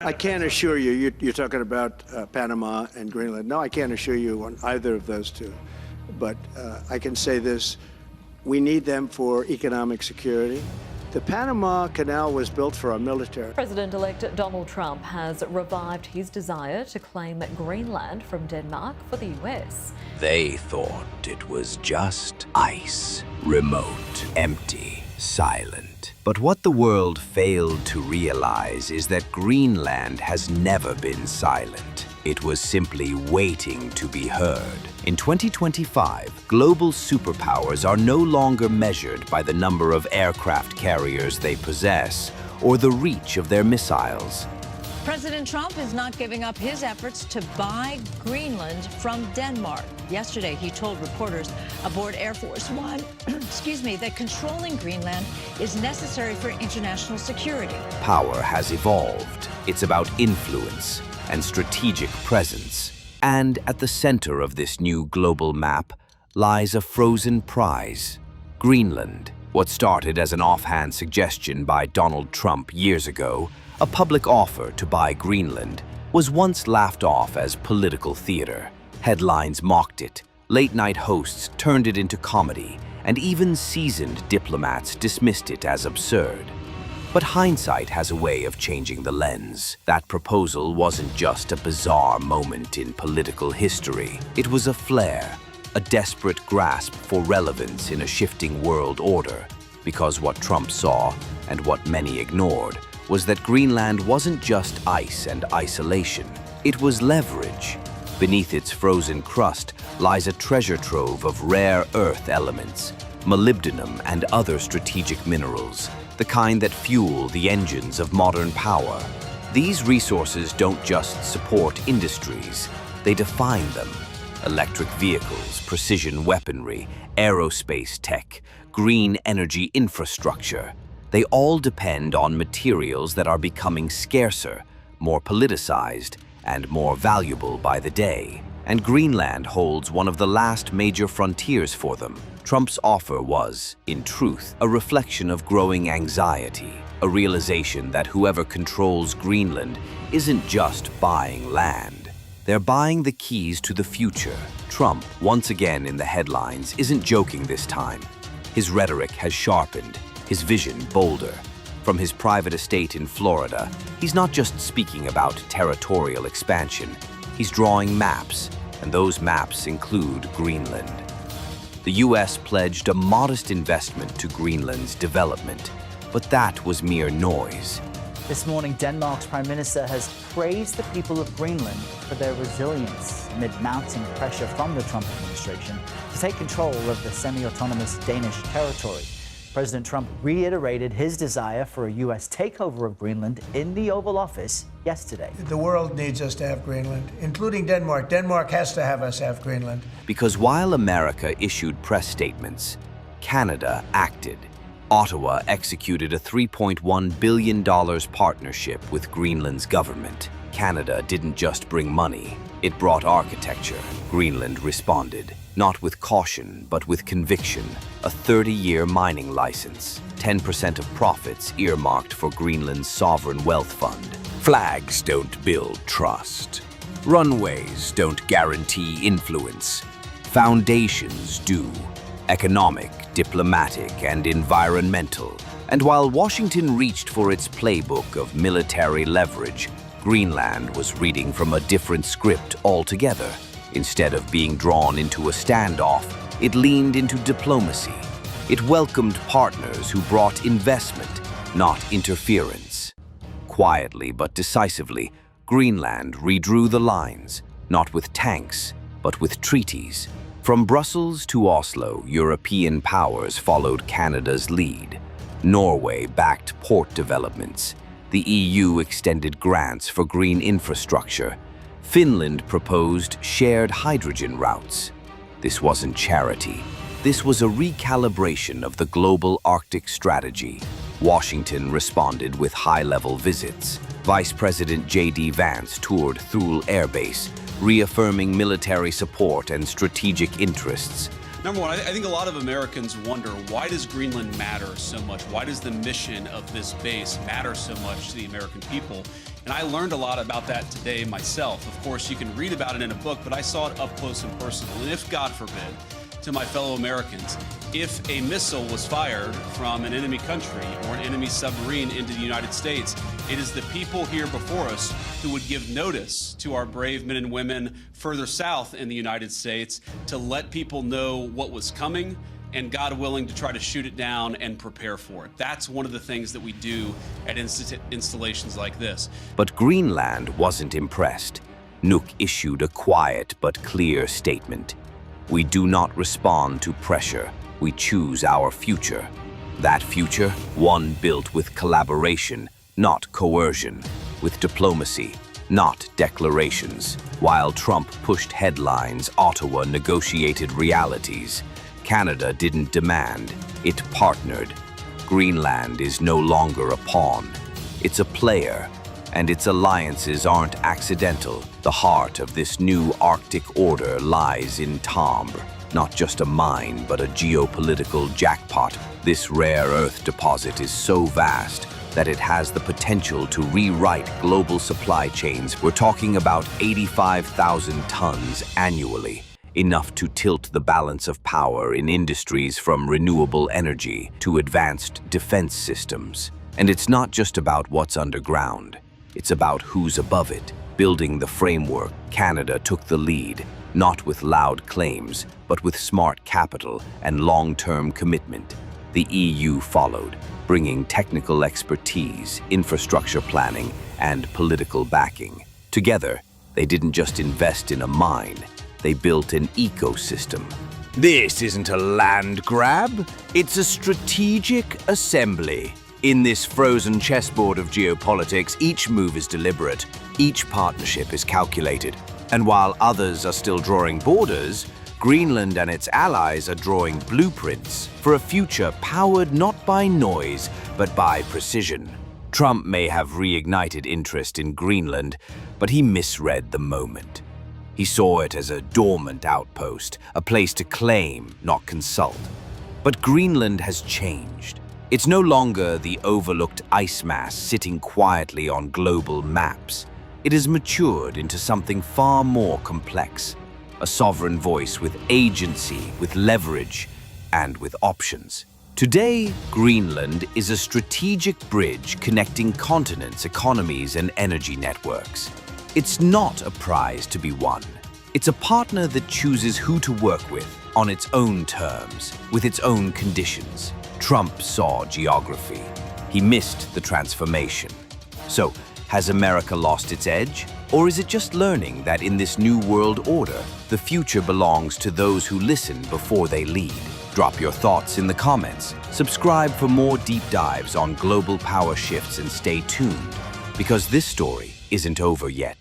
I can't assure you, you're talking about Panama and Greenland. No, I can't assure you on either of those two. But I can say this, we need them for economic security. The Panama Canal was built for our military. President-elect Donald Trump has revived his desire to claim Greenland from Denmark for the US. They thought it was just ice, remote, empty, silent. But what the world failed to realize is that Greenland has never been silent. It was simply waiting to be heard. In 2025, global superpowers are no longer measured by the number of aircraft carriers they possess or the reach of their missiles. President Trump is not giving up his efforts to buy Greenland from Denmark. Yesterday, he told reporters aboard Air Force One, that controlling Greenland is necessary for international security. Power has evolved. It's about influence and strategic presence. And at the center of this new global map lies a frozen prize, Greenland. What started as an offhand suggestion by Donald Trump years ago, a public offer to buy Greenland, was once laughed off as political theater. Headlines mocked it, late-night hosts turned it into comedy, and even seasoned diplomats dismissed it as absurd. But hindsight has a way of changing the lens. That proposal wasn't just a bizarre moment in political history. It was a flare, a desperate grasp for relevance in a shifting world order. Because what Trump saw, and what many ignored, was that Greenland wasn't just ice and isolation. It was leverage. Beneath its frozen crust lies a treasure trove of rare earth elements, molybdenum and other strategic minerals, the kind that fuel the engines of modern power. These resources don't just support industries, they define them. Electric vehicles, precision weaponry, aerospace tech, green energy infrastructure. They all depend on materials that are becoming scarcer, more politicized, and more valuable by the day. And Greenland holds one of the last major frontiers for them. Trump's offer was, in truth, a reflection of growing anxiety, a realization that whoever controls Greenland isn't just buying land. They're buying the keys to the future. Trump, once again in the headlines, isn't joking this time. His rhetoric has sharpened, his vision bolder. From his private estate in Florida, he's not just speaking about territorial expansion. He's drawing maps, and those maps include Greenland. The US pledged a modest investment to Greenland's development, but that was mere noise. This morning, Denmark's Prime Minister has praised the people of Greenland for their resilience amid mounting pressure from the Trump administration to take control of the semi-autonomous Danish territory. President Trump reiterated his desire for a U.S. takeover of Greenland in the Oval Office yesterday. The world needs us to have Greenland, including Denmark. Denmark has to have us have Greenland. Because while America issued press statements, Canada acted. Ottawa executed a $3.1 billion partnership with Greenland's government. Canada didn't just bring money, it brought architecture. Greenland responded, not with caution, but with conviction. A 30-year mining license, 10% of profits earmarked for Greenland's sovereign wealth fund. Flags don't build trust. Runways don't guarantee influence. Foundations do. Economic, diplomatic, and environmental. And while Washington reached for its playbook of military leverage, Greenland was reading from a different script altogether. Instead of being drawn into a standoff, it leaned into diplomacy. It welcomed partners who brought investment, not interference. Quietly but decisively, Greenland redrew the lines, not with tanks, but with treaties. From Brussels to Oslo, European powers followed Canada's lead. Norway backed port developments. The EU extended grants for green infrastructure. Finland proposed shared hydrogen routes. This wasn't charity. This was a recalibration of the global Arctic strategy. Washington responded with high-level visits. Vice President J.D. Vance toured Thule Air Base, reaffirming military support and strategic interests. Number one, I think a lot of Americans wonder, why does Greenland matter so much? Why does the mission of this base matter so much to the American people? And I learned a lot about that today myself. Of course, you can read about it in a book, but I saw it up close and personal. And if, God forbid, to my fellow Americans, if a missile was fired from an enemy country or an enemy submarine into the United States, it is the people here before us who would give notice to our brave men and women further south in the United States to let people know what was coming and, God willing, to try to shoot it down and prepare for it. That's one of the things that we do at installations like this. But Greenland wasn't impressed. Nuuk issued a quiet but clear statement. We do not respond to pressure. We choose our future. That future, one built with collaboration, not coercion, with diplomacy, not declarations. While Trump pushed headlines, Ottawa negotiated realities. Canada didn't demand, it partnered. Greenland is no longer a pawn. It's a player, and its alliances aren't accidental. The heart of this new Arctic order lies in timbre, not just a mine, but a geopolitical jackpot. This rare earth deposit is so vast that it has the potential to rewrite global supply chains. We're talking about 85,000 tons annually, enough to tilt the balance of power in industries from renewable energy to advanced defense systems. And it's not just about what's underground. It's about who's above it. Building the framework, Canada took the lead, not with loud claims, but with smart capital and long-term commitment. The EU followed, bringing technical expertise, infrastructure planning, and political backing. Together, they didn't just invest in a mine, they built an ecosystem. This isn't a land grab, it's a strategic assembly. In this frozen chessboard of geopolitics, each move is deliberate, each partnership is calculated. And while others are still drawing borders, Greenland and its allies are drawing blueprints for a future powered not by noise, but by precision. Trump may have reignited interest in Greenland, but he misread the moment. He saw it as a dormant outpost, a place to claim, not consult. But Greenland has changed. It's no longer the overlooked ice mass sitting quietly on global maps. It has matured into something far more complex. A sovereign voice with agency, with leverage, and with options. Today, Greenland is a strategic bridge connecting continents, economies, and energy networks. It's not a prize to be won. It's a partner that chooses who to work with on its own terms, with its own conditions. Trump saw geography. He missed the transformation. So, has America lost its edge? Or is it just learning that in this new world order, the future belongs to those who listen before they lead? Drop your thoughts in the comments. Subscribe for more deep dives on global power shifts and stay tuned, because this story isn't over yet.